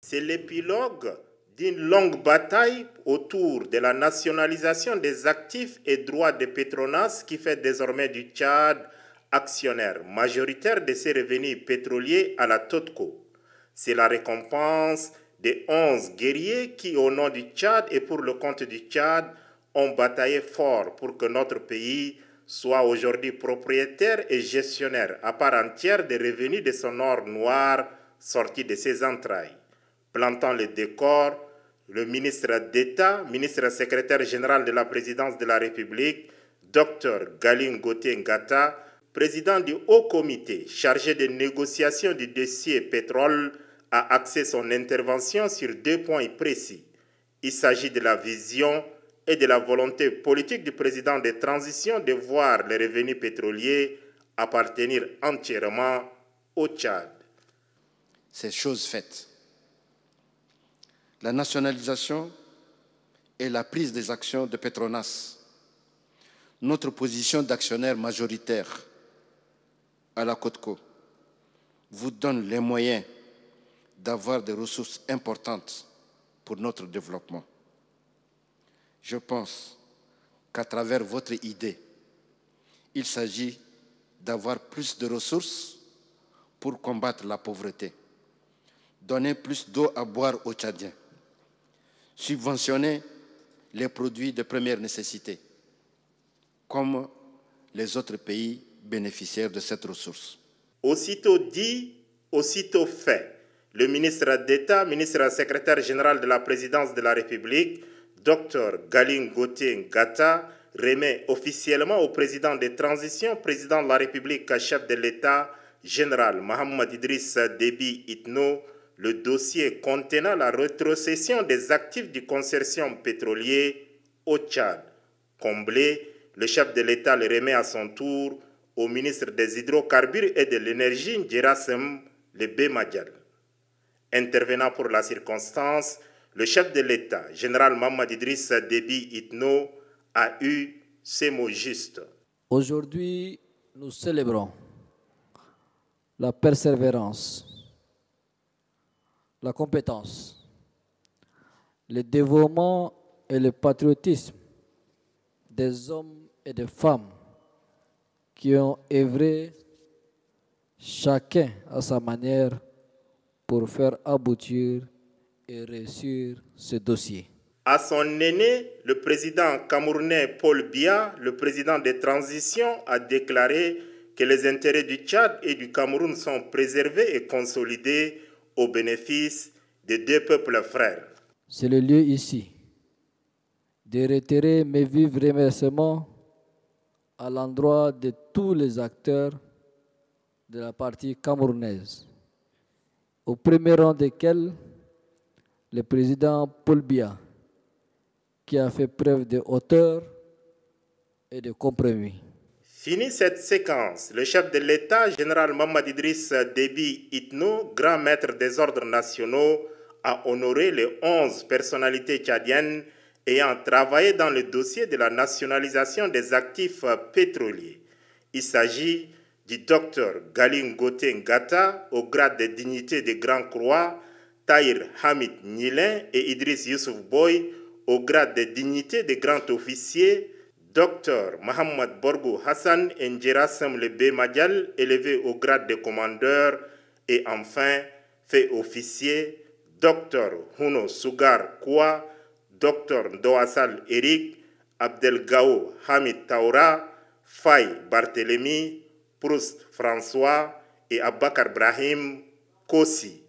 C'est l'épilogue d'une longue bataille autour de la nationalisation des actifs et droits de Petronas qui fait désormais du Tchad actionnaire majoritaire de ses revenus pétroliers à la TOTCO. C'est la récompense des 11 guerriers qui, au nom du Tchad et pour le compte du Tchad, ont bataillé fort pour que notre pays soit aujourd'hui propriétaire et gestionnaire à part entière des revenus de son or noir sorti de ses entrailles. Plantant le décor, le ministre d'État, ministre secrétaire général de la présidence de la République, Dr Galing Gauthier Ngata, président du Haut Comité chargé des négociations du dossier pétrole, a axé son intervention sur 2 points précis. Il s'agit de la vision et de la volonté politique du président de transition de voir les revenus pétroliers appartenir entièrement au Tchad. C'est chose faite. La nationalisation et la prise des actions de Petronas, notre position d'actionnaire majoritaire à la COTCO, vous donne les moyens d'avoir des ressources importantes pour notre développement. Je pense qu'à travers votre idée, il s'agit d'avoir plus de ressources pour combattre la pauvreté, donner plus d'eau à boire aux Tchadiens, subventionner les produits de première nécessité, comme les autres pays bénéficiaires de cette ressource. Aussitôt dit, aussitôt fait. Le ministre d'État, ministre secrétaire général de la présidence de la République, Dr Galing Gauthier Ngata, remet officiellement au président de transition, président de la République, chef de l'État, général Mohamed Idriss Déby Itno, le dossier contenant la rétrocession des actifs du consortium pétrolier au Tchad. Comblé, le chef de l'État le remet à son tour au ministre des Hydrocarbures et de l'Énergie, Ndjerassem Lebé-Madial. Intervenant pour la circonstance, le chef de l'État, général Mohamed Idriss Déby Itno, a eu ces mots justes. Aujourd'hui, nous célébrons la persévérance, la compétence, le dévouement et le patriotisme des hommes et des femmes qui ont œuvré chacun à sa manière pour faire aboutir et réussir ce dossier. À son aîné, le président camerounais Paul Biya, le président de transition, a déclaré que les intérêts du Tchad et du Cameroun sont préservés et consolidés au bénéfice des 2 peuples frères. C'est le lieu ici de réitérer mes vifs remerciements à l'endroit de tous les acteurs de la partie camerounaise, au premier rang desquels le président Paul Biya, qui a fait preuve de hauteur et de compromis. Fini cette séquence, le chef de l'État, général Mohamed Idriss Déby Itno, grand maître des ordres nationaux, a honoré les 11 personnalités tchadiennes ayant travaillé dans le dossier de la nationalisation des actifs pétroliers. Il s'agit du docteur Galing Gauthier Ngata, au grade de dignité de Grand Croix, Tahir Hamid Nilin et Idriss Youssouf Boy, au grade de dignité de Grand Officier, Dr Mohamed Borgou Hassan Ndjerassem Lebé-Madial, élevé au grade de commandeur, et enfin, fait officier, Dr Huno Sugar Koua, Dr Ndoassal Eric, Abdelgao Hamid Taoura, Faye Barthélemy, Proust François et Abakar Brahim Kossi.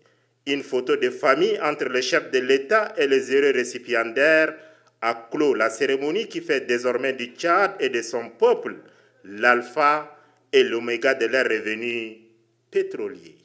Une photo de famille entre le chef de l'État et les heureux récipiendaires a clos la cérémonie qui fait désormais du Tchad et de son peuple l'alpha et l'oméga de leurs revenus pétroliers.